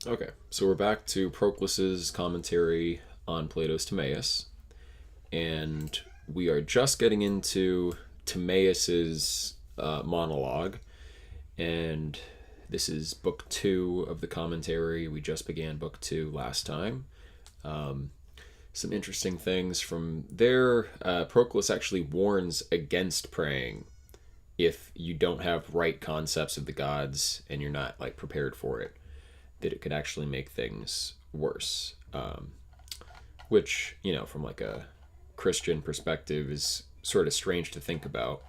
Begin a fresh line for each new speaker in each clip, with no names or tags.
Okay, so we're back to Proclus's commentary on Plato's Timaeus, and we are just getting into Timaeus's monologue, and this is book two of the commentary. We just began book two last time. Some interesting things from there. Proclus actually warns against praying if you don't have right concepts of the gods and you're not like prepared for it, that it could actually make things worse. Which, from like a Christian perspective is sort of strange to think about.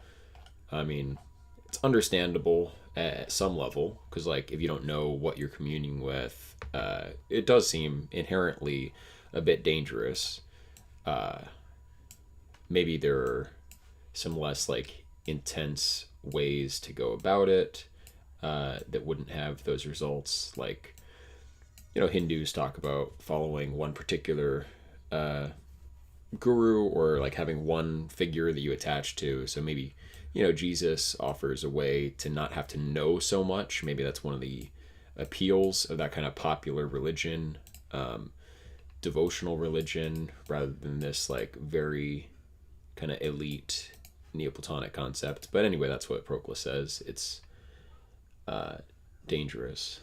I mean, it's understandable at some level because, like, if you don't know what you're communing with, it does seem inherently a bit dangerous. Maybe there are some less like intense ways to go about it that wouldn't have those results. Like, Hindus talk about following one particular guru or like having one figure that you attach to. So maybe, Jesus offers a way to not have to know so much. Maybe that's one of the appeals of that kind of popular religion, devotional religion, rather than this like very kind of elite Neoplatonic concept. But anyway, that's what Proclus says. It's dangerous.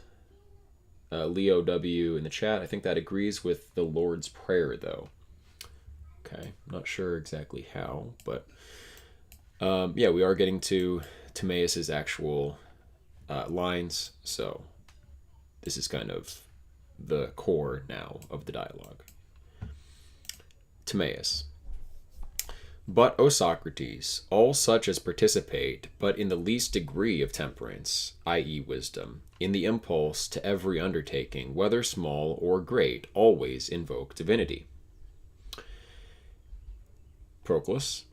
Leo W in the chat, I think that agrees with the Lord's Prayer, though. Okay, not sure exactly how, but yeah, we are getting to Timaeus's actual lines, so this is kind of the core now of the dialogue. Timaeus. But, O Socrates, all such as participate but in the least degree of temperance, i.e., wisdom, in the impulse to every undertaking, whether small or great, always invoke divinity. Proclus.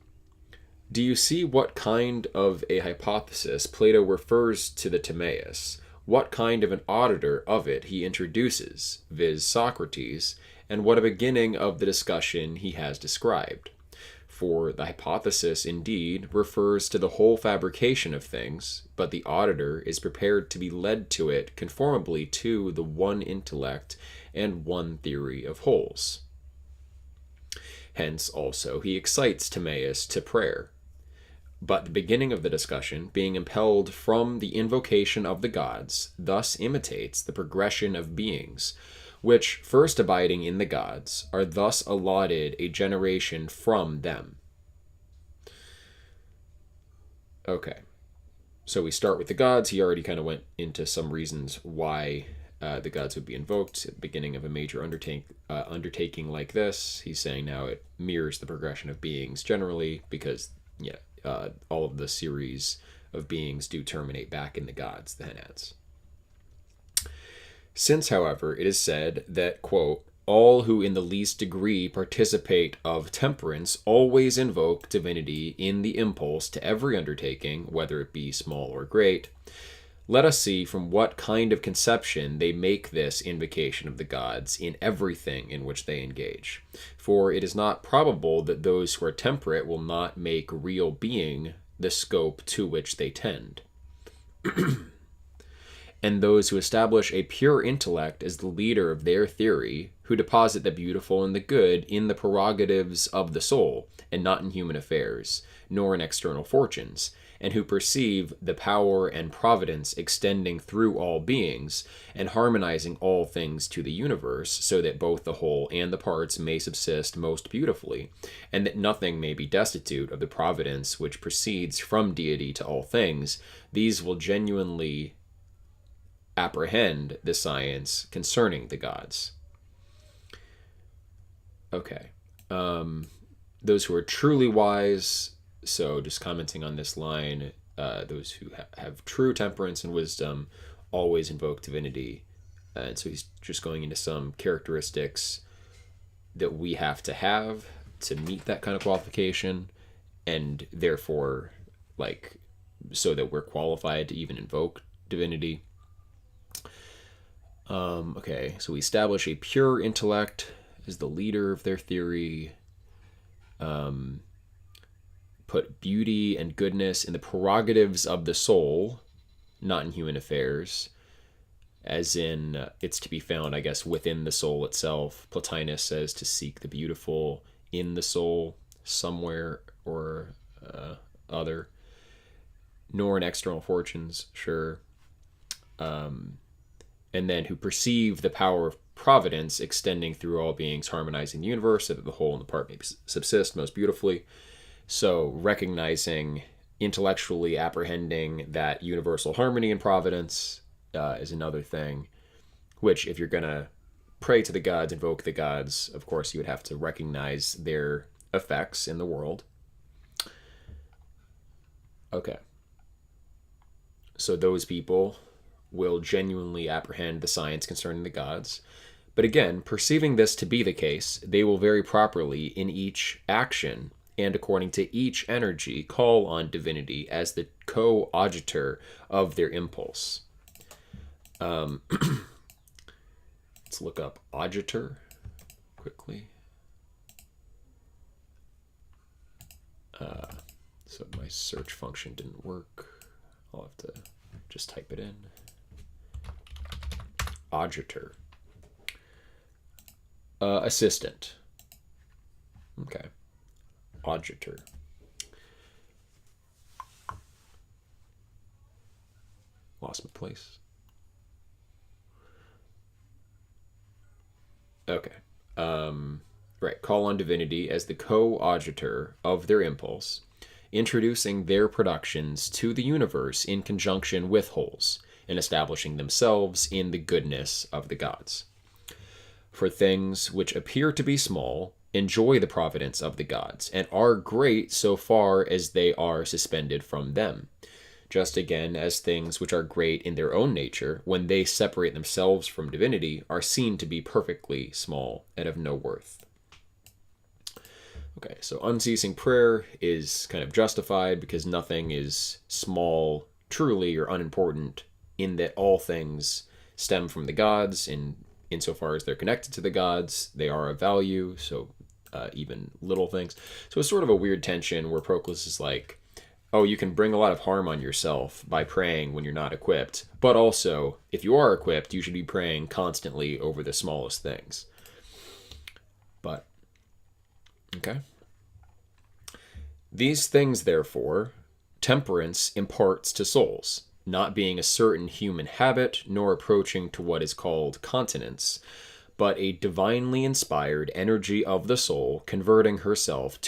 Do you see what kind of a hypothesis Plato refers to the Timaeus, what kind of an auditor of it he introduces, viz. Socrates, and what a beginning of the discussion he has described? For the hypothesis, indeed, refers to the whole fabrication of things, but the auditor is prepared to be led to it conformably to the one intellect and one theory of wholes. Hence, also, he excites Timaeus to prayer. But the beginning of the discussion, being impelled from the invocation of the gods, thus imitates the progression of beings, which, first abiding in the gods, are thus allotted a generation from them. Okay, so we start with the gods. He already kind of went into some reasons why the gods would be invoked at the beginning of a major undertaking like this. He's saying now it mirrors the progression of beings generally because, yeah, all of the series of beings do terminate back in the gods, the hen adds. Since, however, it is said that, quote, all who in the least degree participate of temperance always invoke divinity in the impulse to every undertaking, whether it be small or great, let us see from what kind of conception they make this invocation of the gods in everything in which they engage. For it is not probable that those who are temperate will not make real being the scope to which they tend. And those who establish a pure intellect as the leader of their theory, who deposit the beautiful and the good in the prerogatives of the soul, and not in human affairs, nor in external fortunes, and who perceive the power and providence extending through all beings, and harmonizing all things to the universe, so that both the whole and the parts may subsist most beautifully, and that nothing may be destitute of the providence which proceeds from deity to all things, these will genuinely apprehend the science concerning the gods. Okay. Those who are truly wise, so just commenting on this line, those who have true temperance and wisdom always invoke divinity. And so he's just going into some characteristics that we have to meet that kind of qualification, and therefore, like, so that we're qualified to even invoke divinity. Okay, so we establish a pure intellect as the leader of their theory. Put beauty and goodness in the prerogatives of the soul, not in human affairs. as in it's to be found, I guess, within the soul itself. Plotinus says to seek the beautiful in the soul somewhere or other, nor in external fortunes, sure. And then who perceive the power of providence extending through all beings, harmonizing the universe so that the whole and the part may subsist most beautifully. So recognizing, intellectually apprehending that universal harmony and providence is another thing, which if you're going to pray to the gods, invoke the gods, of course you would have to recognize their effects in the world. Okay. So those people will genuinely apprehend the science concerning the gods. But again, perceiving this to be the case, they will very properly, in each action and according to each energy, call on divinity as the coadjutor of their impulse. Let's look up adjutor quickly. So my search function didn't work. I'll have to just type it in. Adjutor. Assistant. Okay. Adjutor. Lost my place. Okay. Right. Call on divinity as the coadjutor of their impulse, introducing their productions to the universe in conjunction with wholes, and establishing themselves in the goodness of the gods. For things which appear to be small enjoy the providence of the gods, and are great so far as they are suspended from them, just again as things which are great in their own nature, when they separate themselves from divinity, are seen to be perfectly small and of no worth. Okay, so unceasing prayer is kind of justified because nothing is small truly or unimportant, in that all things stem from the gods, insofar as they're connected to the gods, they are of value, so even little things. So it's sort of a weird tension where Proclus is like, oh, you can bring a lot of harm on yourself by praying when you're not equipped, but also, if you are equipped, you should be praying constantly over the smallest things. But, okay. These things, therefore, temperance imparts to souls, not being a certain human habit, nor approaching to what is called continence, but a divinely inspired energy of the soul, converting herself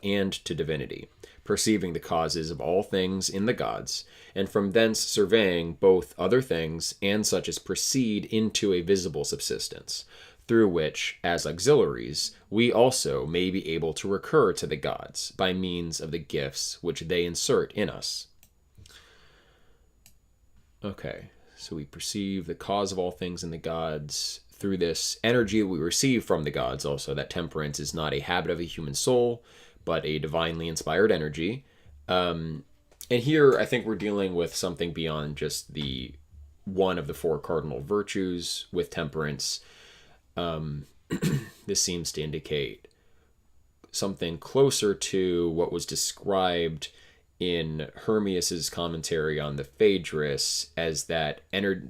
and to divinity, perceiving the causes of all things in the gods, and from thence surveying both other things and such as proceed into a visible subsistence, through which, as auxiliaries, we also may be able to recur to the gods by means of the gifts which they insert in us. Okay, so we perceive the cause of all things in the gods through this energy we receive from the gods also, that temperance is not a habit of a human soul, but a divinely inspired energy. And here I think we're dealing with something beyond just the one of the four cardinal virtues with temperance. This seems to indicate something closer to what was described in Hermias's commentary on the Phaedrus as that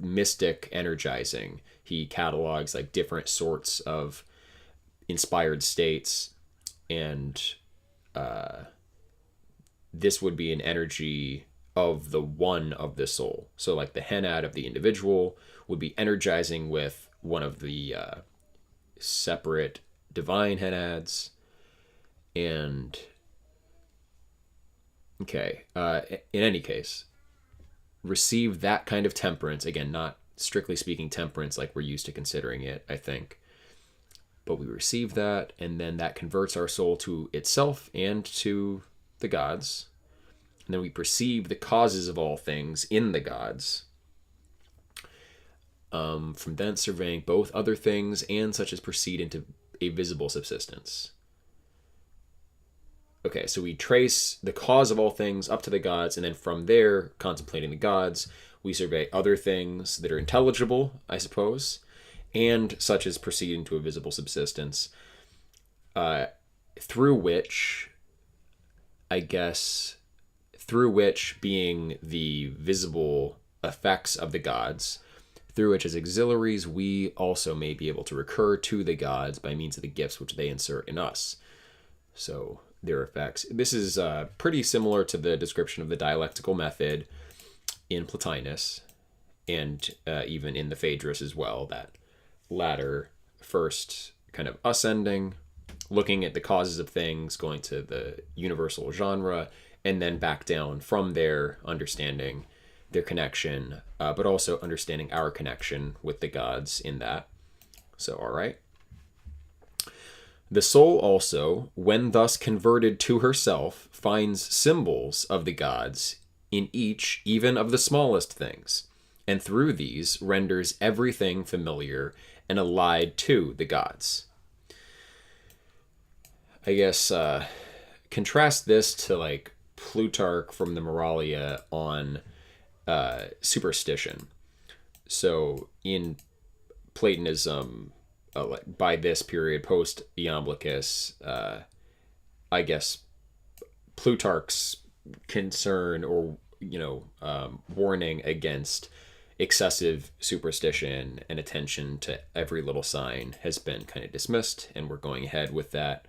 mystic energizing. He catalogs like different sorts of inspired states, and this would be an energy of the one of the soul. So like the henad of the individual would be energizing with one of the separate divine henads. And okay, in any case, receive that kind of temperance. Again, not strictly speaking temperance like we're used to considering it, I think. But we receive that, and then that converts our soul to itself and to the gods. And then we perceive the causes of all things in the gods. From thence surveying both other things and such as proceed into a visible subsistence. Okay, so we trace the cause of all things up to the gods, and then from there, contemplating the gods, we survey other things that are intelligible, I suppose, and such as proceed into a visible subsistence, through which being the visible effects of the gods, through which as auxiliaries we also may be able to recur to the gods by means of the gifts which they insert in us. So their effects. This is pretty similar to the description of the dialectical method in Plotinus, and even in the Phaedrus as well, that latter first kind of ascending, looking at the causes of things, going to the universal genre, and then back down from there, understanding their connection, but also understanding our connection with the gods in that. So, all right. The soul also, when thus converted to herself, finds symbols of the gods in each, even of the smallest things, and through these renders everything familiar and allied to the gods. I guess contrast this to like Plutarch from the Moralia on superstition. So in Platonism, by this period, post Iamblichus, I guess Plutarch's concern or warning against excessive superstition and attention to every little sign has been kind of dismissed, and we're going ahead with that.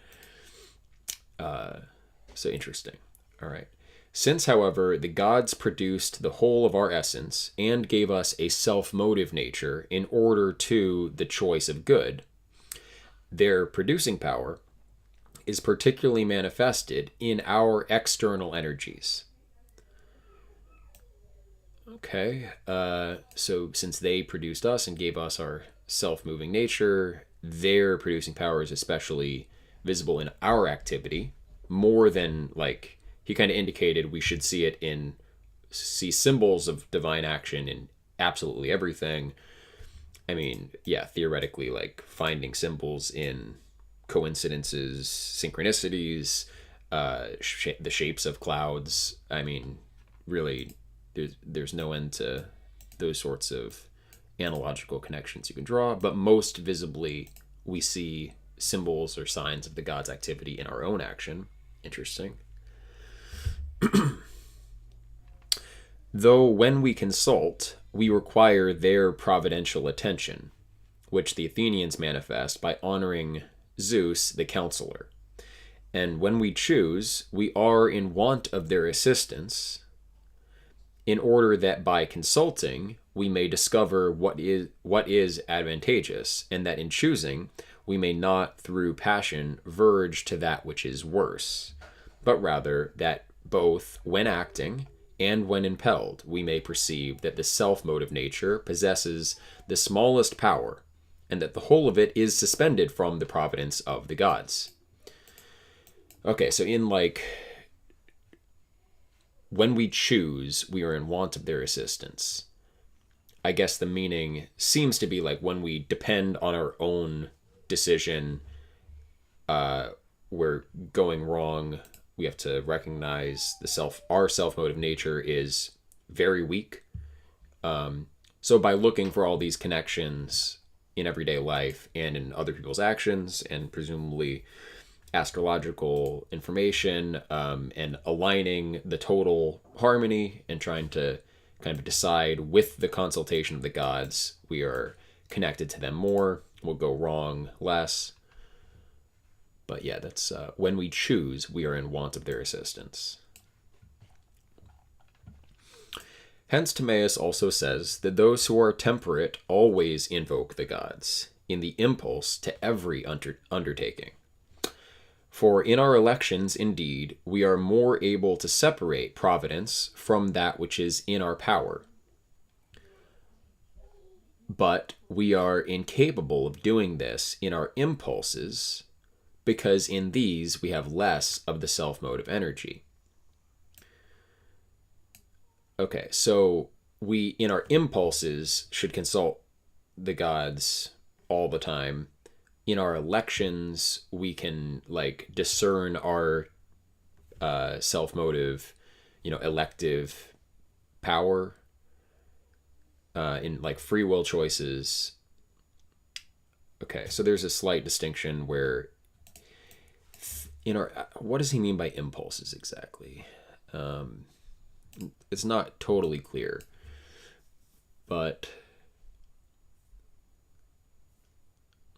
So interesting. All right. Since, however, the gods produced the whole of our essence and gave us a self-motive nature in order to the choice of good, their producing power is particularly manifested in our external energies. Okay, so since they produced us and gave us our self-moving nature, their producing power is especially visible in our activity, more than, like, he kind of indicated we should see symbols of divine action in absolutely everything. I mean, yeah, theoretically, like finding symbols in coincidences, synchronicities, the shapes of clouds. I mean, really, there's no end to those sorts of analogical connections you can draw, but most visibly we see symbols or signs of the god's activity in our own action. Interesting. Though when we consult, we require their providential attention, which the Athenians manifest by honoring Zeus, the counselor. And when we choose, we are in want of their assistance, in order that by consulting we may discover what is advantageous, and that in choosing we may not through passion verge to that which is worse, but rather that both when acting and when impelled we may perceive that the self-motive nature possesses the smallest power, and that the whole of it is suspended from the providence of the gods. Okay, so in like, when we choose, we are in want of their assistance. I guess the meaning seems to be like when we depend on our own decision, we're going wrong. We have to recognize our self-motive nature is very weak. So by looking for all these connections in everyday life and in other people's actions, and presumably astrological information, and aligning the total harmony and trying to kind of decide with the consultation of the gods, we are connected to them more, we'll go wrong less. But yeah, that's when we choose, we are in want of their assistance. Hence Timaeus also says that those who are temperate always invoke the gods in the impulse to every undertaking. For in our elections, indeed, we are more able to separate providence from that which is in our power. But we are incapable of doing this in our impulses, because in these we have less of the self-motive energy. Okay, so we, in our impulses, should consult the gods all the time. In our elections, we can like discern our self-motive, elective power. In like free will choices. Okay, so there's a slight distinction where what does he mean by impulses exactly? It's not totally clear, but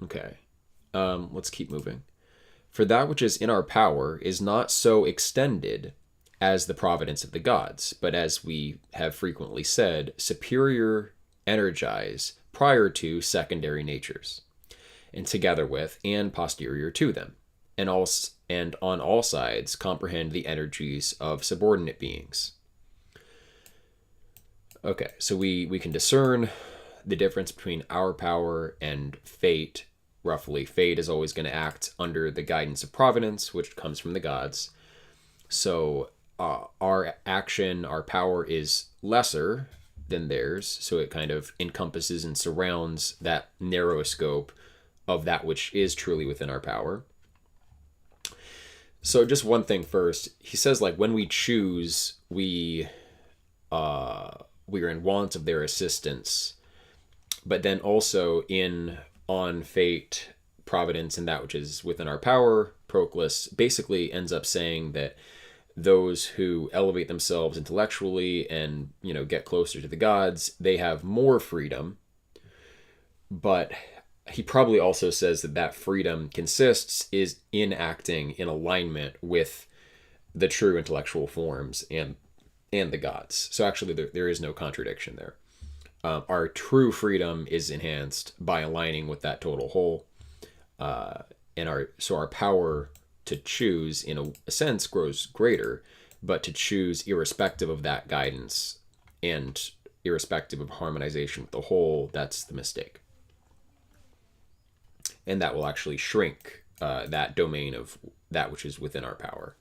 Okay. Let's keep moving. For that which is in our power is not so extended as the providence of the gods, but as we have frequently said, superior energize prior to secondary natures, and together with and posterior to them, and on all sides comprehend the energies of subordinate beings. Okay, so we can discern the difference between our power and fate. Roughly, fate is always going to act under the guidance of providence, which comes from the gods. So our action, our power is lesser than theirs, so it kind of encompasses and surrounds that narrow scope of that which is truly within our power. So just one thing first, he says, like, when we choose, we are in want of their assistance, but then also on fate, providence, and that which is within our power, Proclus basically ends up saying that those who elevate themselves intellectually and, get closer to the gods, they have more freedom. But he probably also says that freedom consists is in acting in alignment with the true intellectual forms and the gods. So actually there is no contradiction there. Our true freedom is enhanced by aligning with that total whole, and our power to choose, in a sense, grows greater, but to choose irrespective of that guidance and irrespective of harmonization with the whole, that's the mistake. And that will actually shrink that domain of that which is within our power.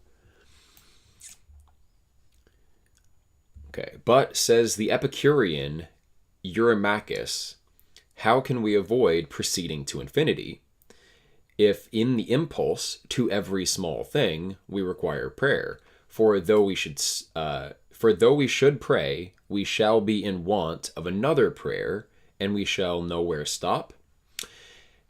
Okay, but says the Epicurean Eurymachus, how can we avoid proceeding to infinity if in the impulse to every small thing we require prayer? For though we should pray, we shall be in want of another prayer, and we shall nowhere stop.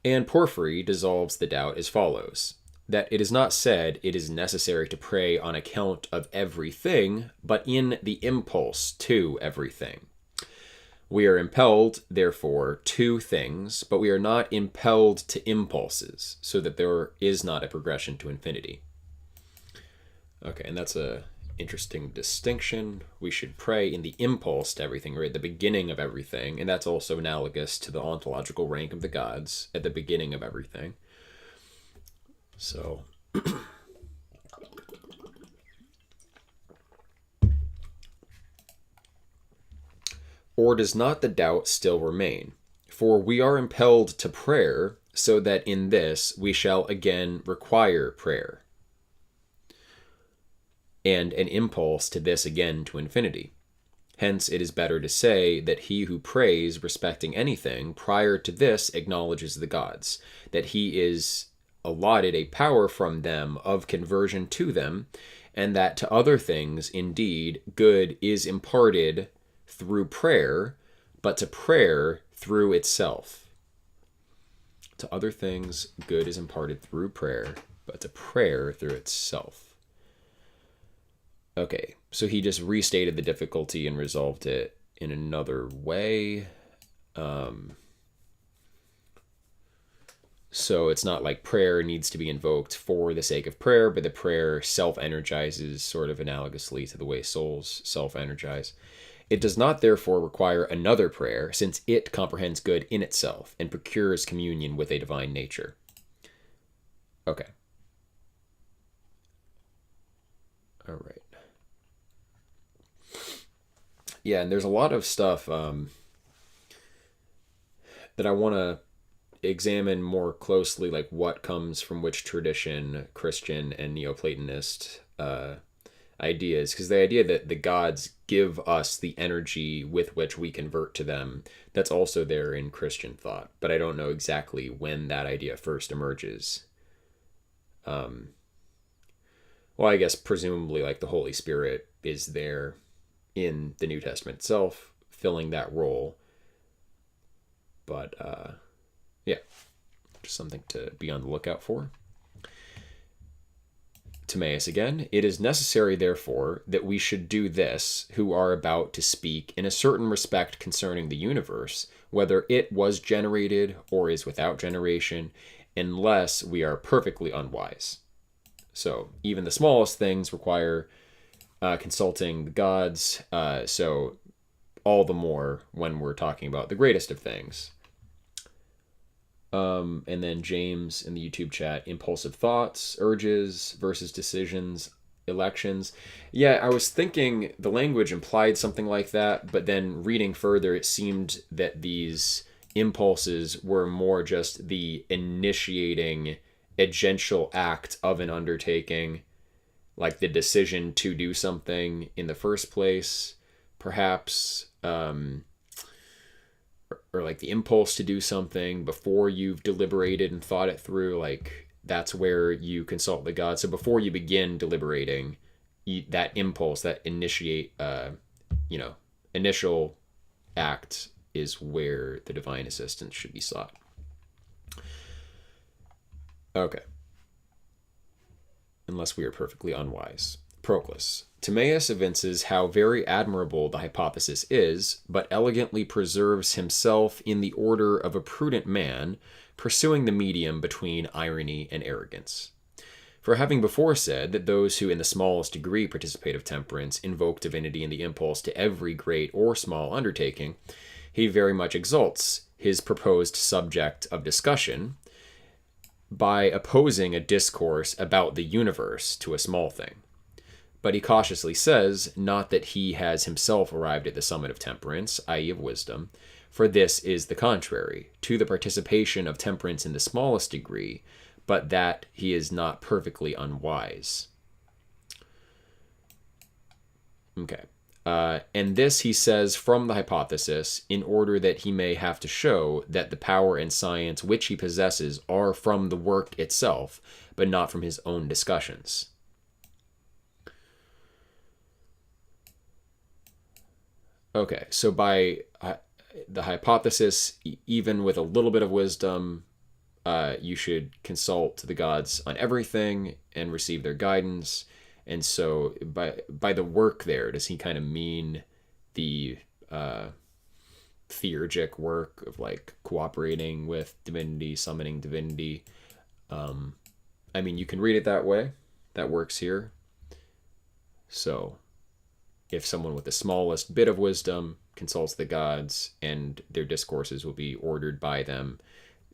And Porphyry dissolves the doubt as follows: that it is not said it is necessary to pray on account of everything, but in the impulse to everything. We are impelled, therefore, to things, but we are not impelled to impulses, so that there is not a progression to infinity. Okay, and that's a interesting distinction. We should pray in the impulse to everything, right at the beginning of everything, and that's also analogous to the ontological rank of the gods at the beginning of everything. So or does not the doubt still remain? For we are impelled to prayer, so that in this we shall again require prayer, and an impulse to this again to infinity. Hence it is better to say that he who prays respecting anything prior to this acknowledges the gods, that he is allotted a power from them of conversion to them, and that to other things indeed good is imparted through prayer, but to prayer through itself. To other things good is imparted through prayer, but to prayer through itself. Okay, so he just restated the difficulty and resolved it in another way. So it's not like prayer needs to be invoked for the sake of prayer, but the prayer self-energizes sort of analogously to the way souls self-energize. It does not therefore require another prayer, since it comprehends good in itself and procures communion with a divine nature. Okay. All right. Yeah, and there's a lot of stuff that I want to examine more closely, like what comes from which tradition, Christian and Neoplatonist ideas, because the idea that the gods give us the energy with which we convert to them, that's also there in Christian thought, but I don't know exactly when that idea first emerges. Well, I guess presumably like the Holy Spirit is there in the New Testament itself, filling that role. But yeah, just something to be on the lookout for. Timaeus again, it is necessary, therefore, that we should do this, who are about to speak in a certain respect concerning the universe, whether it was generated or is without generation, unless we are perfectly unwise. So even the smallest things require consulting the gods, so all the more when we're talking about the greatest of things. And then James in the YouTube chat, impulsive thoughts, urges versus decisions, elections. Yeah, I was thinking the language implied something like that, but then reading further, it seemed that these impulses were more just the initiating agential act of an undertaking, like the decision to do something in the first place, perhaps, or like the impulse to do something before you've deliberated and thought it through. Like that's where you consult the gods. So before you begin deliberating, that impulse, that initial act is where the divine assistance should be sought. Okay. Unless we are perfectly unwise. Proclus. Timaeus evinces how very admirable the hypothesis is, but elegantly preserves himself in the order of a prudent man, pursuing the medium between irony and arrogance. For having before said that those who in the smallest degree participate of temperance invoke divinity in the impulse to every great or small undertaking, he very much exalts his proposed subject of discussion by opposing a discourse about the universe to a small thing. But he cautiously says, not that he has himself arrived at the summit of temperance, i.e. of wisdom, for this is the contrary, to the participation of temperance in the smallest degree, but that he is not perfectly unwise. Okay. And this he says from the hypothesis, in order that he may have to show that the power and science which he possesses are from the work itself, but not from his own discussions. Okay, so by the hypothesis, even with a little bit of wisdom, you should consult the gods on everything and receive their guidance. And so by the work there, does he kind of mean the theurgic work of like cooperating with divinity, summoning divinity? I mean, you can read it that way. That works here. So if someone with the smallest bit of wisdom consults the gods and their discourses will be ordered by them,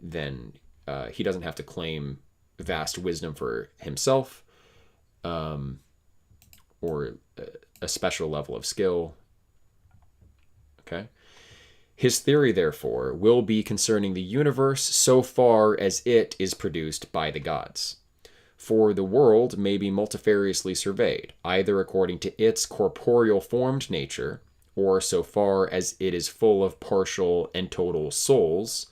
then he doesn't have to claim vast wisdom for himself, or a special level of skill. Okay. His theory, therefore, will be concerning the universe so far as it is produced by the gods. For the world may be multifariously surveyed, either according to its corporeal formed nature, or so far as it is full of partial and total souls,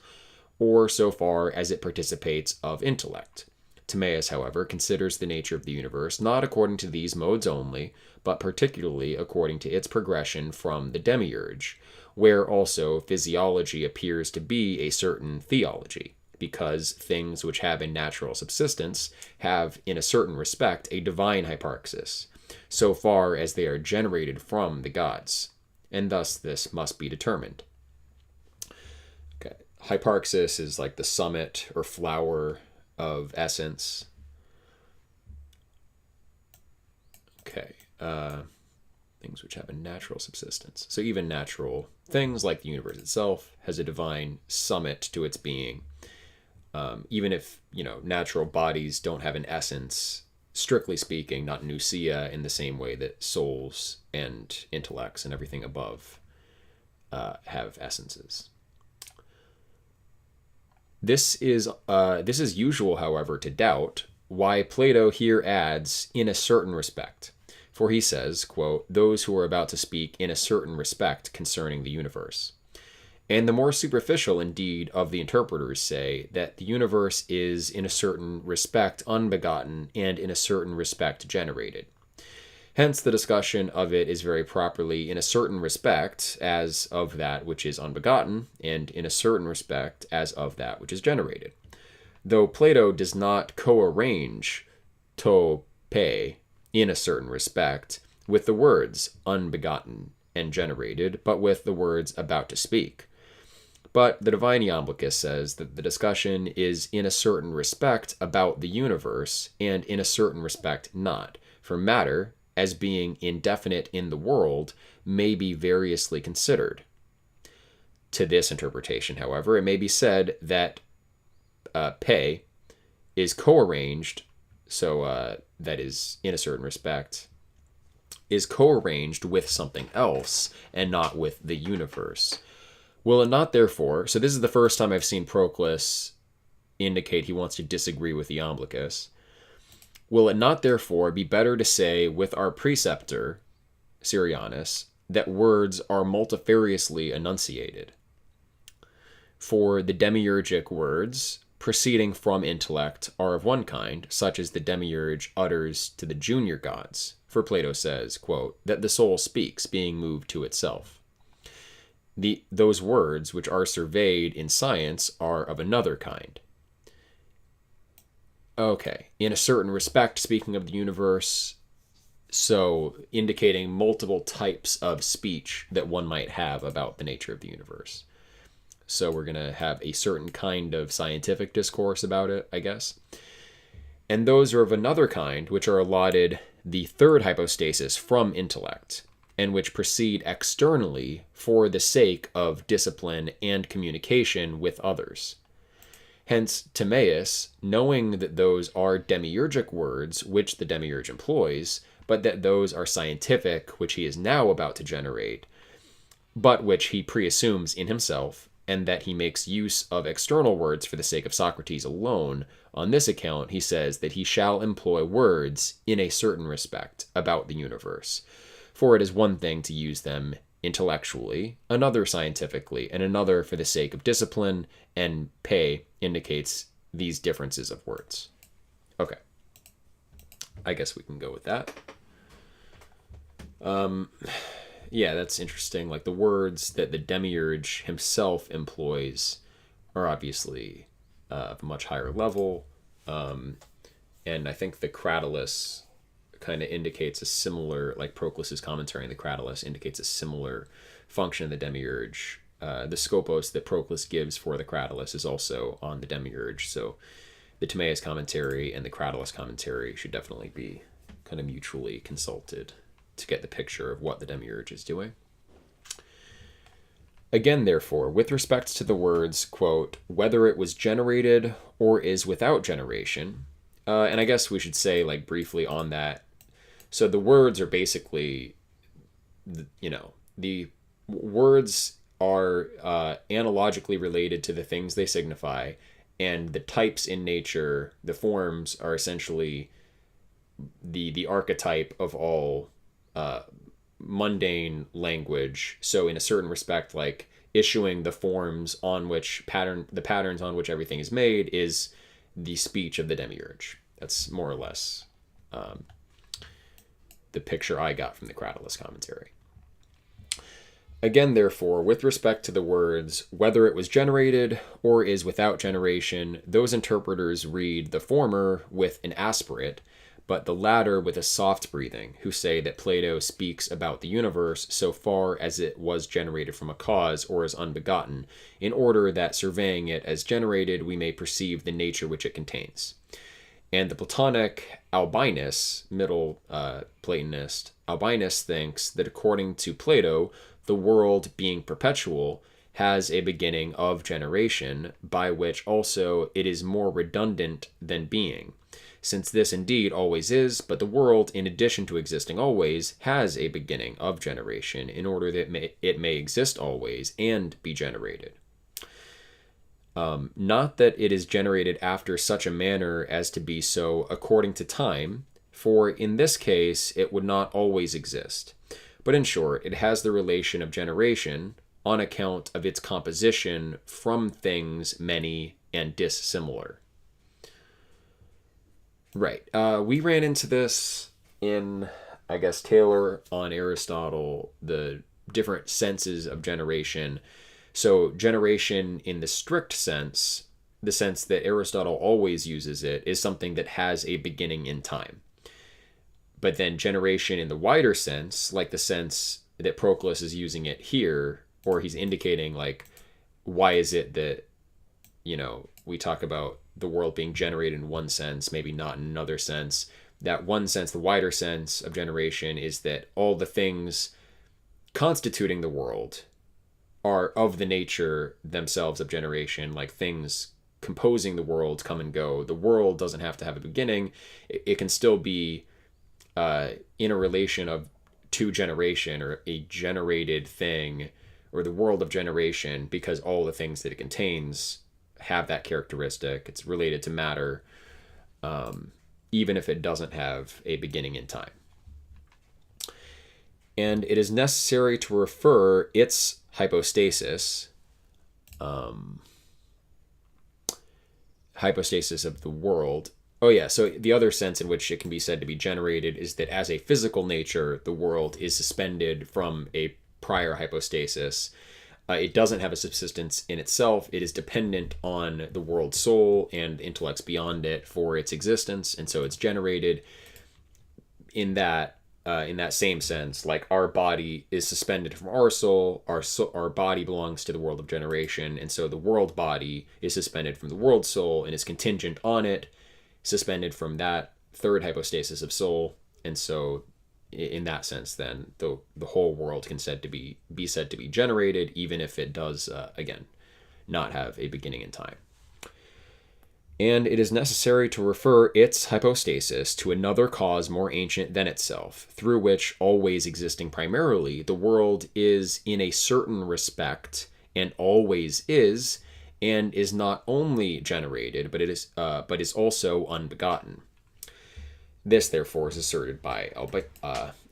or so far as it participates of intellect. Timaeus, however, considers the nature of the universe not according to these modes only, but particularly according to its progression from the demiurge, where also physiology appears to be a certain theology, because things which have a natural subsistence have, in a certain respect, a divine hyparxis, so far as they are generated from the gods, and thus this must be determined. Okay. Hyparxis is like the summit or flower of essence. Okay. Things which have a natural subsistence. So even natural things like the universe itself has a divine summit to its being. Even if, natural bodies don't have an essence, strictly speaking, not nousia in the same way that souls and intellects and everything above have essences. This is usual, however, to doubt, why Plato here adds, in a certain respect. For he says, quote, those who are about to speak in a certain respect concerning the universe. And the more superficial, indeed, of the interpreters say that the universe is in a certain respect unbegotten and in a certain respect generated. Hence the discussion of it is very properly in a certain respect as of that which is unbegotten, and in a certain respect as of that which is generated. Though Plato does not co-arrange to pe, in a certain respect, with the words unbegotten and generated, but with the words about to speak. But the divine Iamblichus says that the discussion is in a certain respect about the universe, and in a certain respect not. For matter, as being indefinite in the world, may be variously considered. To this interpretation, however, it may be said that pe is co-arranged, so that is, in a certain respect, is co-arranged with something else and not with the universe. Will it not therefore, so this is the first time I've seen Proclus indicate he wants to disagree with Iamblichus. Will it not therefore be better to say with our preceptor, Syrianus, that words are multifariously enunciated? For the demiurgic words proceeding from intellect are of one kind, such as the demiurge utters to the junior gods. For Plato says, quote, that the soul speaks, being moved to itself. Those words which are surveyed in science are of another kind. Okay, in a certain respect, speaking of the universe, so indicating multiple types of speech that one might have about the nature of the universe. So we're going to have a certain kind of scientific discourse about it, I guess. And those are of another kind, which are allotted the third hypostasis from intellect, and which proceed externally for the sake of discipline and communication with others. Hence, Timaeus, knowing that those are demiurgic words which the demiurge employs, but that those are scientific which he is now about to generate, but which he preassumes in himself, and that he makes use of external words for the sake of Socrates alone, on this account he says that he shall employ words in a certain respect about the universe. For it is one thing to use them intellectually, another scientifically, and another for the sake of discipline, and pe indicates these differences of words. Okay. I guess we can go with that. Yeah, that's interesting. Like, the words that the demiurge himself employs are obviously of a much higher level. And I think the Cratylus kind of indicates a similar, like Proclus's commentary on the Cratylus indicates a similar function of the demiurge. The scopos that Proclus gives for the Cratylus is also on the demiurge. So the Timaeus commentary and the Cratylus commentary should definitely be kind of mutually consulted to get the picture of what the demiurge is doing. Again, therefore, with respect to the words, quote, whether it was generated or is without generation, and I guess we should say, like, briefly on that. So the words are basically, the words are analogically related to the things they signify, and the types in nature, the forms, are essentially the archetype of all mundane language. So in a certain respect, like, issuing the forms on which the patterns on which everything is made is the speech of the demiurge. That's more or less the picture I got from the Cratylus commentary. Again, therefore, with respect to the words, whether it was generated or is without generation, those interpreters read the former with an aspirate, but the latter with a soft breathing, who say that Plato speaks about the universe so far as it was generated from a cause or is unbegotten, in order that surveying it as generated we may perceive the nature which it contains. And the Platonic Albinus, middle Platonist, Albinus thinks that according to Plato, the world being perpetual has a beginning of generation, by which also it is more redundant than being. Since this indeed always is, but the world, in addition to existing always, has a beginning of generation, in order that it may exist always and be generated. Not that it is generated after such a manner as to be so according to time, for in this case it would not always exist. But in short, it has the relation of generation on account of its composition from things many and dissimilar. Right. We ran into this in, I guess, Taylor on Aristotle, the different senses of generation. So generation in the strict sense, the sense that Aristotle always uses it, is something that has a beginning in time. But then generation in the wider sense, like the sense that Proclus is using it here, or he's indicating like, why is it that, we talk about the world being generated in one sense, maybe not in another sense. That one sense, the wider sense of generation, is that all the things constituting the world are of the nature themselves of generation, like things composing the world come and go. The world doesn't have to have a beginning. It can still be in a relation of to generation, or a generated thing, or the world of generation, because all the things that it contains have that characteristic. It's related to matter, even if it doesn't have a beginning in time. And it is necessary to refer its hypostasis, hypostasis of the world. Oh yeah, so the other sense in which it can be said to be generated is that as a physical nature, the world is suspended from a prior hypostasis. It doesn't have a subsistence in itself. It is dependent on the world soul and intellects beyond it for its existence, and so it's generated in that same sense. Like our body is suspended from our soul. Our body belongs to the world of generation, and so the world body is suspended from the world soul and is contingent on it, suspended from that third hypostasis of soul. And so in that sense, then the whole world can be said to be generated, even if it does again not have a beginning in time. And it is necessary to refer its hypostasis to another cause more ancient than itself, through which, always existing primarily, the world is in a certain respect, and always is, and is not only generated, but is also unbegotten. This, therefore, is asserted by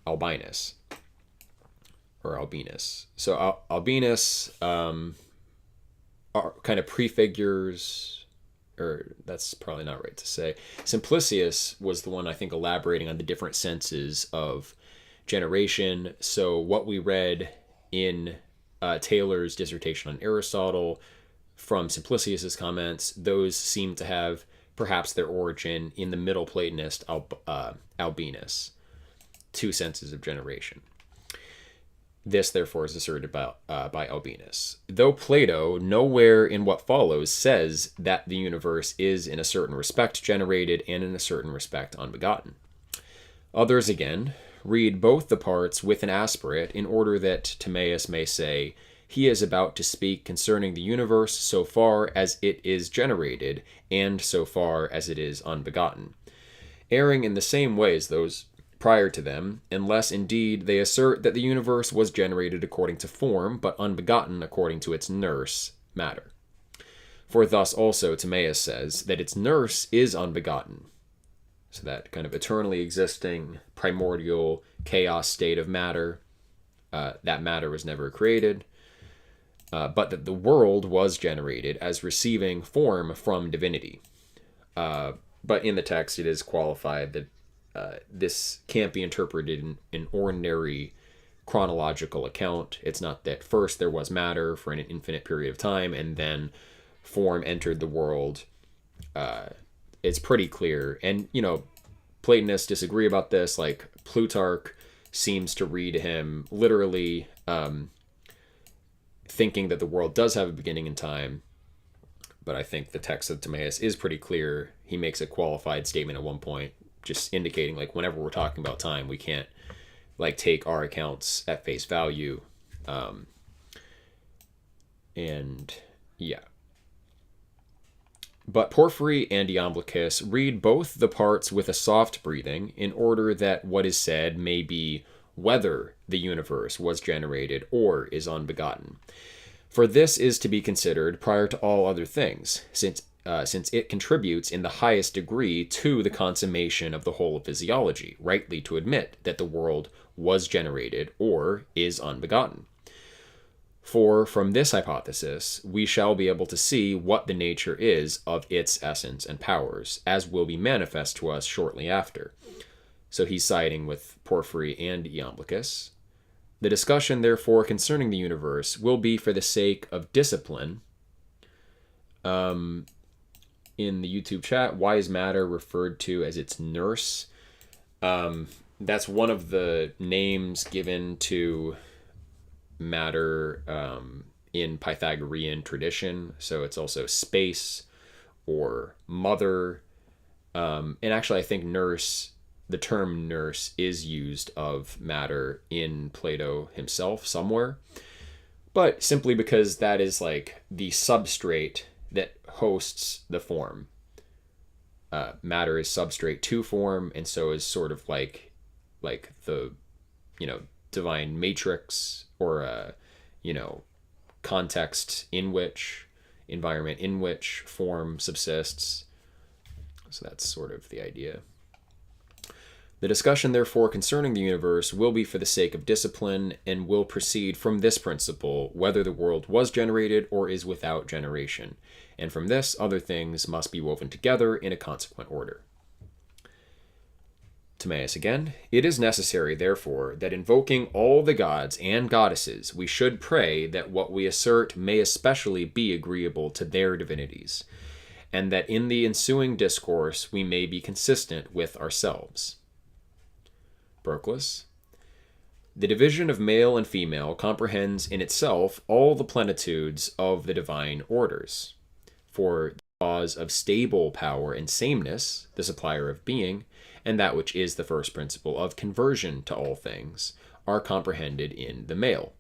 Albinus, or Albinus. So Albinus kind of prefigures, or that's probably not right to say. Simplicius was the one, I think, elaborating on the different senses of generation. So what we read in Taylor's dissertation on Aristotle from Simplicius's comments, those seem to have perhaps their origin in the Middle Platonist Albinus, two senses of generation. This, therefore, is asserted by Albinus. Though Plato, nowhere in what follows, says that the universe is in a certain respect generated and in a certain respect unbegotten. Others, again, read both the parts with an aspirate in order that Timaeus may say, he is about to speak concerning the universe so far as it is generated, and so far as it is unbegotten, erring in the same way as those prior to them, unless indeed they assert that the universe was generated according to form, but unbegotten according to its nurse, matter. For thus also Timaeus says that its nurse is unbegotten, so that kind of eternally existing primordial chaos state of matter, that matter was never created, but that the world was generated as receiving form from divinity. But in the text, it is qualified that this can't be interpreted in an ordinary chronological account. It's not that first there was matter for an infinite period of time and then form entered the world. It's pretty clear. And, Platonists disagree about this. Like, Plutarch seems to read him literally thinking that the world does have a beginning in time. But I think the text of Timaeus is pretty clear. He makes a qualified statement at one point, just indicating, like, whenever we're talking about time, we can't, like, take our accounts at face value. And, yeah. But Porphyry and Iamblichus read both the parts with a soft breathing, in order that what is said may be whether the universe was generated or is unbegotten. For this is to be considered prior to all other things, since it contributes in the highest degree to the consummation of the whole of physiology, rightly to admit that the world was generated or is unbegotten. For from this hypothesis, we shall be able to see what the nature is of its essence and powers, as will be manifest to us shortly after. So he's siding with Porphyry and Iamblichus. The discussion, therefore, concerning the universe will be for the sake of discipline. In the YouTube chat, why is matter referred to as its nurse? that's one of the names given to matter in Pythagorean tradition. So it's also space or mother. And actually, I think nurse, the term nurse, is used of matter in Plato himself somewhere. But simply because that is like the substrate that hosts the form. Matter is substrate to form, and so is sort of like the, divine matrix, or context in which, environment in which form subsists. So that's sort of the idea. The discussion, therefore, concerning the universe will be for the sake of discipline, and will proceed from this principle, whether the world was generated or is without generation. And from this, other things must be woven together in a consequent order. Timaeus again. It is necessary, therefore, that invoking all the gods and goddesses, we should pray that what we assert may especially be agreeable to their divinities, and that in the ensuing discourse we may be consistent with ourselves. Proclus. The division of male and female comprehends in itself all the plenitudes of the divine orders. For the cause of stable power and sameness, the supplier of being, and that which is the first principle of conversion to all things, are comprehended in the male.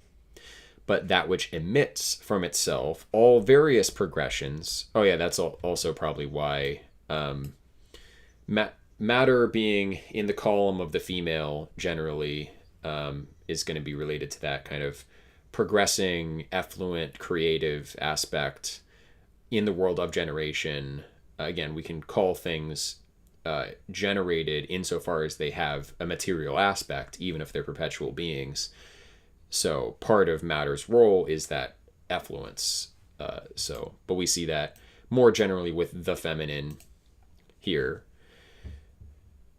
But that which emits from itself all various progressions. Oh yeah, that's also probably why matter being in the column of the female generally is going to be related to that kind of progressing, effluent, creative aspect in the world of generation. Again, we can call things generated insofar as they have a material aspect, even if they're perpetual beings. So part of matter's role is that effluence. But we see that more generally with the feminine here.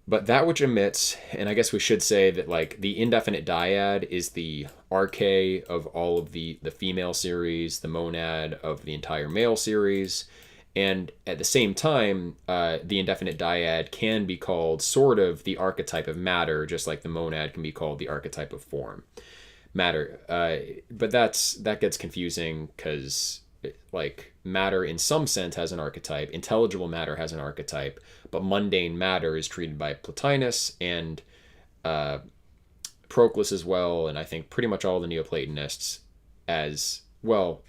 But that which emits, and I guess we should say that like the indefinite dyad is the arche of all of the female series, the monad of the entire male series. And at the same time, the indefinite dyad can be called sort of the archetype of matter, just like the monad can be called the archetype of form. Matter. But that gets confusing because like matter in some sense has an archetype, intelligible matter has an archetype, but mundane matter is treated by Plotinus and Proclus as well, and I think pretty much all the Neoplatonists as well.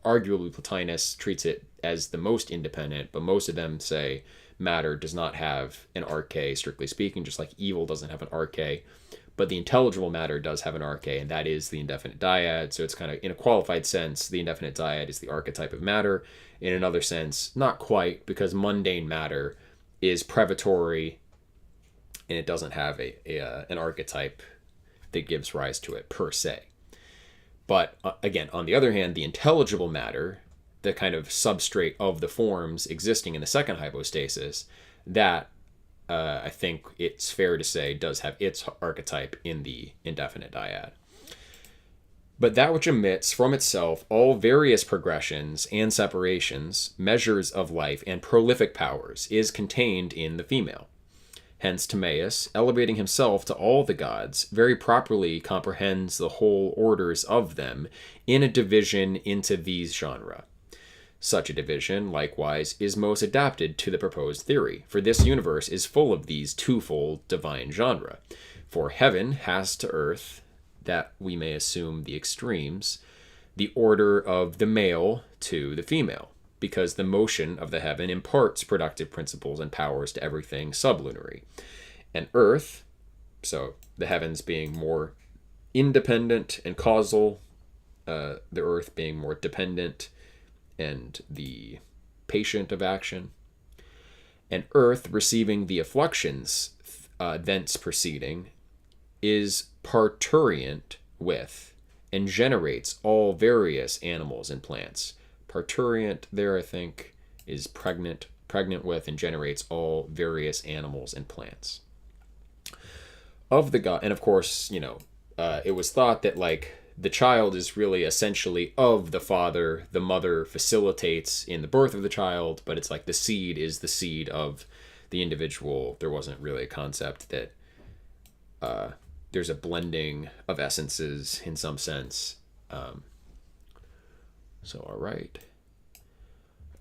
Arguably Plotinus treats it as the most independent, but most of them say matter does not have an arche, strictly speaking, just like evil doesn't have an arche. But the intelligible matter does have an arche, and that is the indefinite dyad. So it's kind of, in a qualified sense, the indefinite dyad is the archetype of matter. In another sense, not quite, because mundane matter is privatory, and it doesn't have an archetype that gives rise to it per se. But again, on the other hand, the intelligible matter, the kind of substrate of the forms existing in the second hypostasis, that I think it's fair to say does have its archetype in the indefinite dyad. But that which emits from itself all various progressions and separations, measures of life, and prolific powers is contained in the female. Hence Timaeus, elevating himself to all the gods, very properly comprehends the whole orders of them in a division into these genera. Such a division, likewise, is most adapted to the proposed theory, for this universe is full of these twofold divine genera. For heaven has to earth, that we may assume the extremes, the order of the male to the female, because the motion of the heaven imparts productive principles and powers to everything sublunary. And earth, so the heavens being more independent and causal, the earth being more dependent and the patient of action, and earth receiving the effluxions thence proceeding, is parturient with and generates all various animals and plants. Parturient there, I think, is pregnant with, and generates all various animals and plants. Of the god, and of course, it was thought that like the child is really essentially of the father. The mother facilitates in the birth of the child, but it's like the seed is the seed of the individual. There wasn't really a concept that there's a blending of essences in some sense. All right.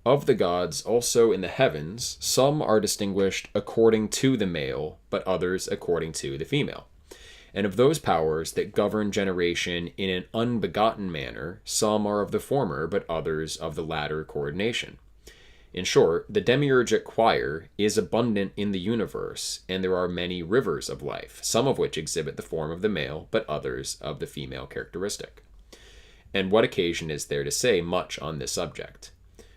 Of the gods also in the heavens, some are distinguished according to the male, but others according to the female. And of those powers that govern generation in an unbegotten manner, some are of the former, but others of the latter coordination. In short, the demiurgic choir is abundant in the universe, and there are many rivers of life, some of which exhibit the form of the male, but others of the female characteristic. And what occasion is there to say much on this subject?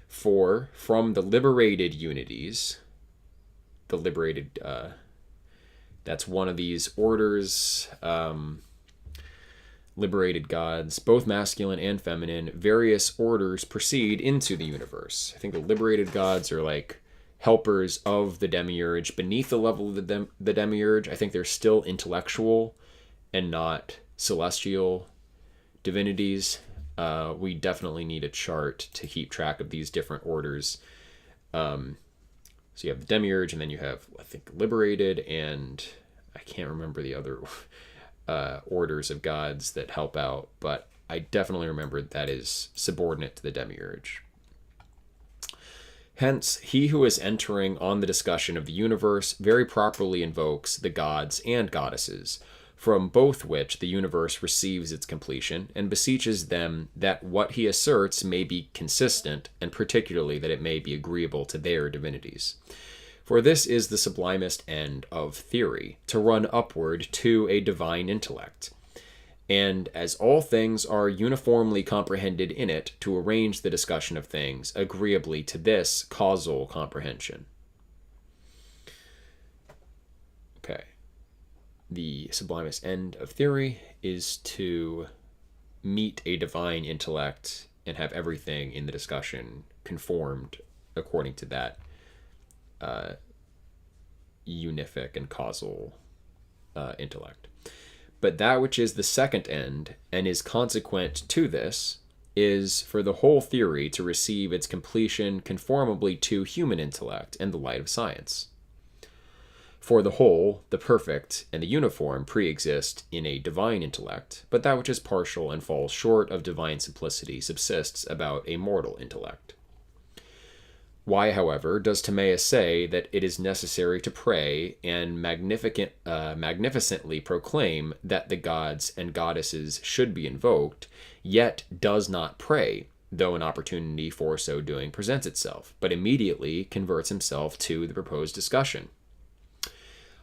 For from the liberated unities, the liberated, that's one of these orders, liberated gods, both masculine and feminine, various orders proceed into the universe. I think the liberated gods are like helpers of the demiurge beneath the level of the demiurge. I think they're still intellectual and not celestial divinities. We definitely need a chart to keep track of these different orders. So you have the demiurge, and then you have, I think, liberated, and I can't remember the other orders of gods that help out, but I definitely remember that is subordinate to the demiurge. Hence, he who is entering on the discussion of the universe very properly invokes the gods and goddesses, from both which the universe receives its completion, and beseeches them that what he asserts may be consistent, and particularly that it may be agreeable to their divinities. For this is the sublimest end of theory, to run upward to a divine intellect, and as all things are uniformly comprehended in it, to arrange the discussion of things agreeably to this causal comprehension. Okay. The sublimest end of theory is to meet a divine intellect and have everything in the discussion conformed according to that unific and causal intellect. But that which is the second end, and is consequent to this, is for the whole theory to receive its completion conformably to human intellect and the light of science. For the whole, the perfect, and the uniform pre-exist in a divine intellect, but that which is partial and falls short of divine simplicity subsists about a mortal intellect. Why, however, does Timaeus say that it is necessary to pray and magnificently proclaim that the gods and goddesses should be invoked, yet does not pray, though an opportunity for so doing presents itself, but immediately converts himself to the proposed discussion?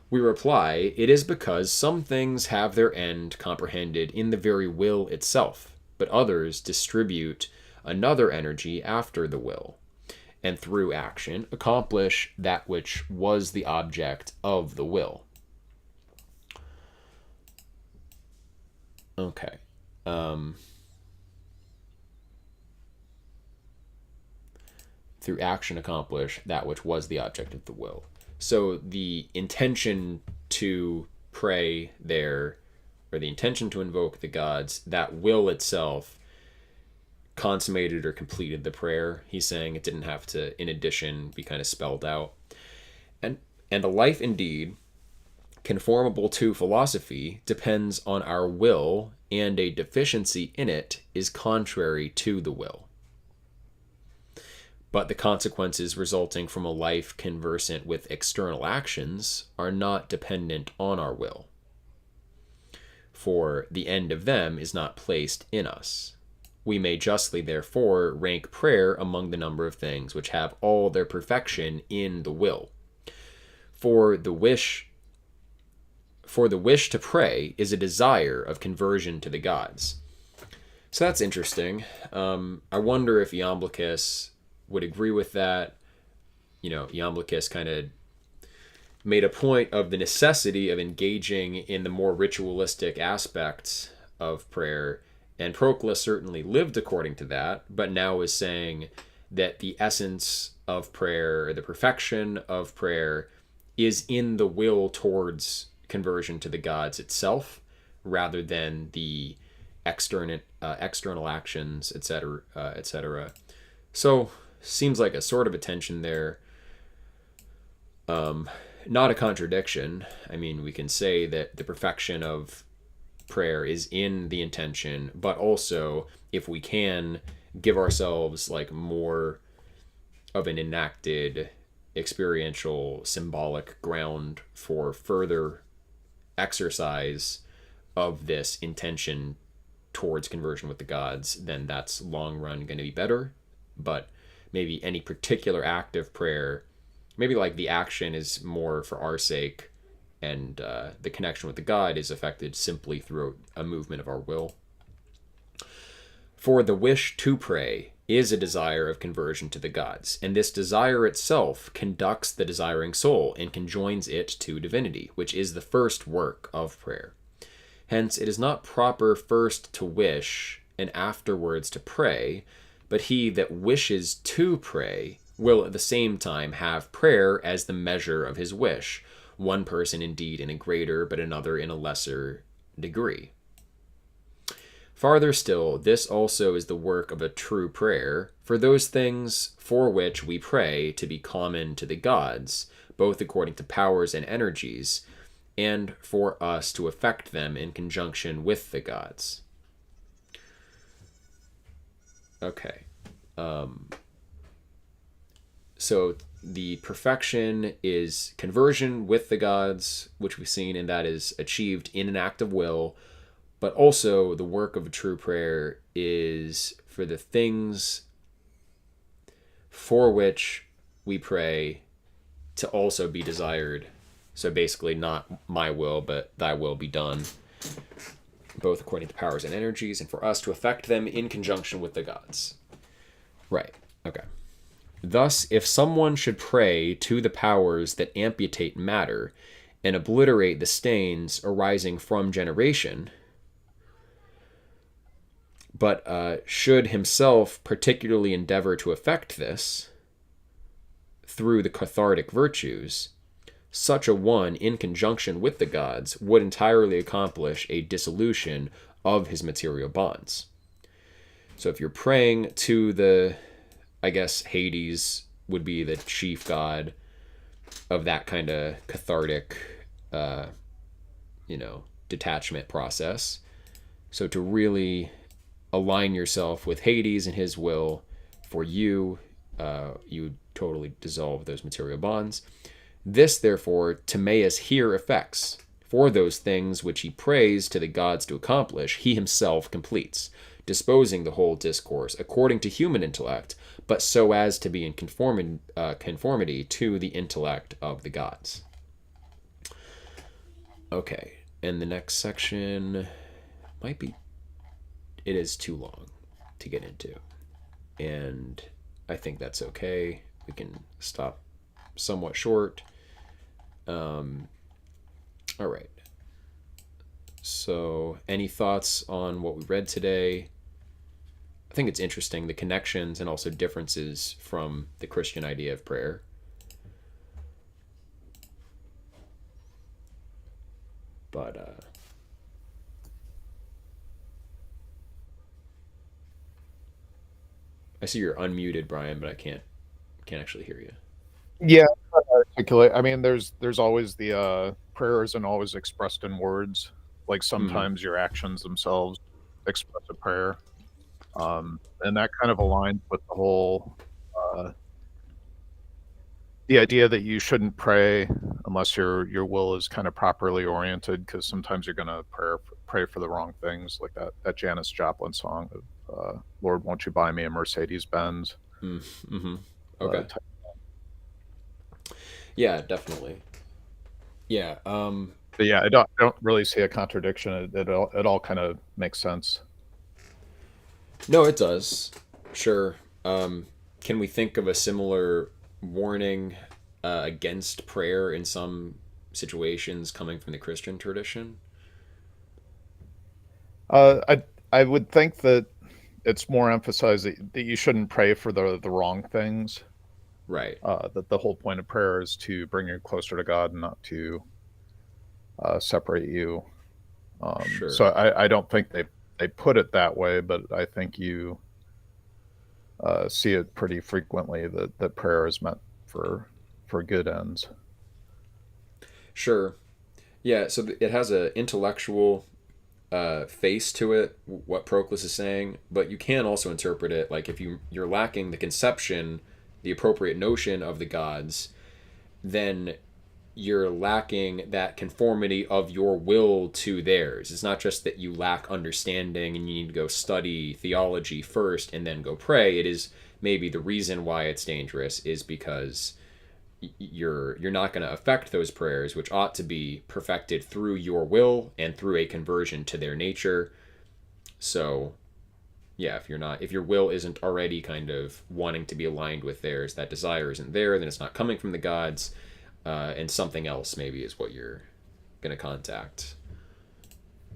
We reply, it is because some things have their end comprehended in the very will itself, but others distribute another energy after the will, and through action accomplish that which was the object of the will. Okay. Through action accomplish that which was the object of the will. So the intention to pray there, or the intention to invoke the gods, that will itself consummated or completed the prayer. He's saying it didn't have to, in addition, be kind of spelled out. And a life indeed, conformable to philosophy, depends on our will, and a deficiency in it is contrary to the will. But the consequences resulting from a life conversant with external actions are not dependent on our will, for the end of them is not placed in us. We may justly, therefore, rank prayer among the number of things which have all their perfection in the will. For the wish to pray is a desire of conversion to the gods. So that's interesting. I wonder if Iamblichus would agree with that. You know, Iamblichus kind of made a point of the necessity of engaging in the more ritualistic aspects of prayer, and Proclus certainly lived according to that, but now is saying that the essence of prayer, or the perfection of prayer, is in the will towards conversion to the gods itself, rather than the external actions, etc., etc. So seems like a sort of a tension there. not a contradiction. I mean, we can say that the perfection of prayer is in the intention, but also if we can give ourselves like more of an enacted experiential symbolic ground for further exercise of this intention towards conversion with the gods, then that's long run going to be better. But maybe any particular act of prayer, maybe like the action is more for our sake, and the connection with the God is affected simply through a movement of our will. For the wish to pray is a desire of conversion to the gods, and this desire itself conducts the desiring soul and conjoins it to divinity, which is the first work of prayer. Hence, it is not proper first to wish and afterwards to pray, but he that wishes to pray will at the same time have prayer as the measure of his wish, one person indeed in a greater, but another in a lesser degree. Farther still, this also is the work of a true prayer, for those things for which we pray to be common to the gods, both according to powers and energies, and for us to effect them in conjunction with the gods. Okay. So the perfection is conversion with the gods, which we've seen, and that is achieved in an act of will. But also the work of a true prayer is for the things for which we pray to also be desired. So basically not my will, but thy will be done, both according to powers and energies, and for us to effect them in conjunction with the gods. Right. Okay. Thus, if someone should pray to the powers that amputate matter and obliterate the stains arising from generation, but should himself particularly endeavor to effect this through the cathartic virtues, such a one, in conjunction with the gods, would entirely accomplish a dissolution of his material bonds. So if you're praying to the, I guess Hades would be the chief god of that kind of cathartic, detachment process. So to really align yourself with Hades and his will for you, you totally dissolve those material bonds. This, therefore, Timaeus here effects. For those things which he prays to the gods to accomplish, he himself completes, disposing the whole discourse according to human intellect, but so as to be in conformity to the intellect of the gods. Okay, and the next section it is too long to get into, and I think that's okay. We can stop somewhat short. All right. So, any thoughts on what we read today? I think it's interesting, the connections and also differences from the Christian idea of prayer. But, I see you're unmuted, Brian, but I can't actually hear you.
Yeah, articulate. I mean, there's always the prayer isn't always expressed in words. Like
Mm-hmm.
sometimes your actions themselves express a prayer, and that kind of aligns with the whole uh, the idea that you shouldn't pray unless your will is kind of properly oriented, because sometimes you're going to pray for the wrong things, like that Janis Joplin song of "Lord, won't you buy me a Mercedes Benz?"
Mm-hmm. Okay.
Type.
Yeah, definitely. Yeah.
But yeah, I don't really see a contradiction. It all kind of makes sense.
No, it does. Sure. Can we think of a similar warning against prayer in some situations coming from the Christian tradition?
I would think that it's more emphasized that you shouldn't pray for the wrong things.
Right.
That the whole point of prayer is to bring you closer to God and not to separate you. So
Sure.
I don't think they put it that way, but I think you see it pretty frequently that prayer is meant for good ends.
Sure. Yeah, so it has a intellectual face to it, what Proclus is saying, but you can also interpret it like if you're lacking the conception, the appropriate notion of the gods, then you're lacking that conformity of your will to theirs. It's not just that you lack understanding and you need to go study theology first and then go pray. It is maybe the reason why it's dangerous is because you're not going to affect those prayers, which ought to be perfected through your will and through a conversion to their nature. So yeah, if your will isn't already kind of wanting to be aligned with theirs, that desire isn't there, then it's not coming from the gods, and something else maybe is what you're gonna contact.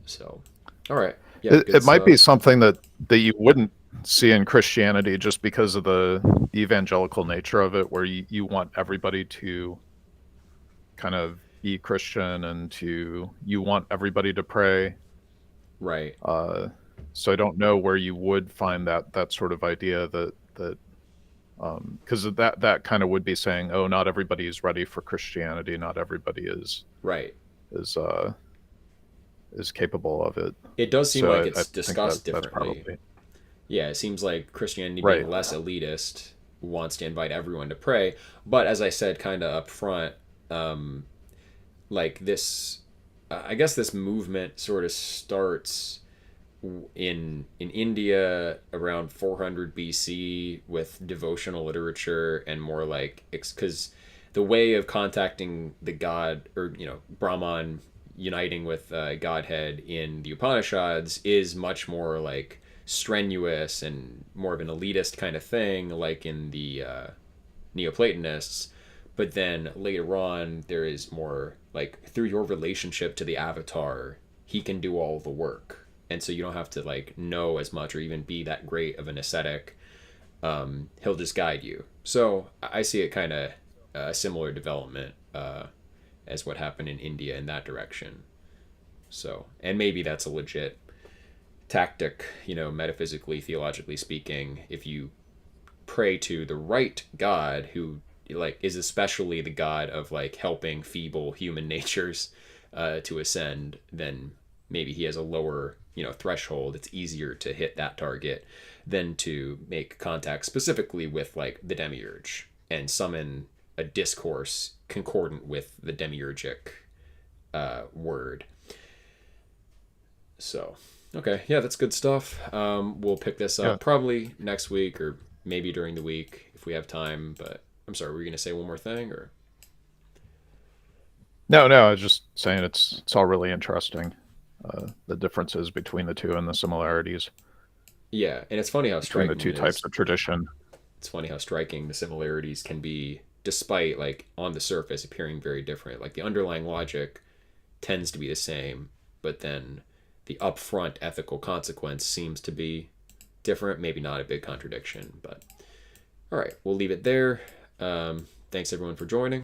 So, all right, yeah, good
It might be
stuff.
something that you wouldn't see in Christianity just because of the evangelical nature of it, where you want everybody to kind of be Christian and you want everybody to pray.
Right,
So I don't know where you would find that sort of idea that because that kind of would be saying, oh, not everybody is ready for Christianity, not everybody
right.
is uh, is capable of it.
It does seem like
So I
it's
think that
discussed
that's
differently.
probably
Yeah, it seems like Christianity
right.
being less elitist wants to invite everyone to pray, but as I said, kind of up front, um, like this, I guess this movement sort of starts in India around 400 BC with devotional literature and more like because the way of contacting the god or Brahman uniting with Godhead in the Upanishads is much more like strenuous and more of an elitist kind of thing, like in the Neoplatonists. But then later on, there is more like through your relationship to the avatar, he can do all the work. And so you don't have to like know as much or even be that great of an ascetic. He'll just guide you. So I see it kind of a similar development as what happened in India in that direction. So, and maybe that's a legit tactic, metaphysically, theologically speaking, if you pray to the right God who like is especially the God of like helping feeble human natures to ascend, then maybe he has a lower threshold. It's easier to hit that target than to make contact specifically with like the demiurge and summon a discourse concordant with the demiurgic word. So, okay, yeah, that's good stuff. We'll pick this
Yeah.
up probably next week or maybe during the week if we have time. But I'm sorry, were you gonna say one more thing or?
No, no, I was just saying it's all really interesting. The differences between the two and the similarities
Yeah, and it's funny how
between the
striking
two
it
types
is.
of tradition.
It's funny how striking the similarities can be, despite like on the surface appearing very different. Like the underlying logic tends to be the same, but then the upfront ethical consequence seems to be different. Maybe not a big contradiction, but all right, we'll leave it there. Thanks everyone for joining.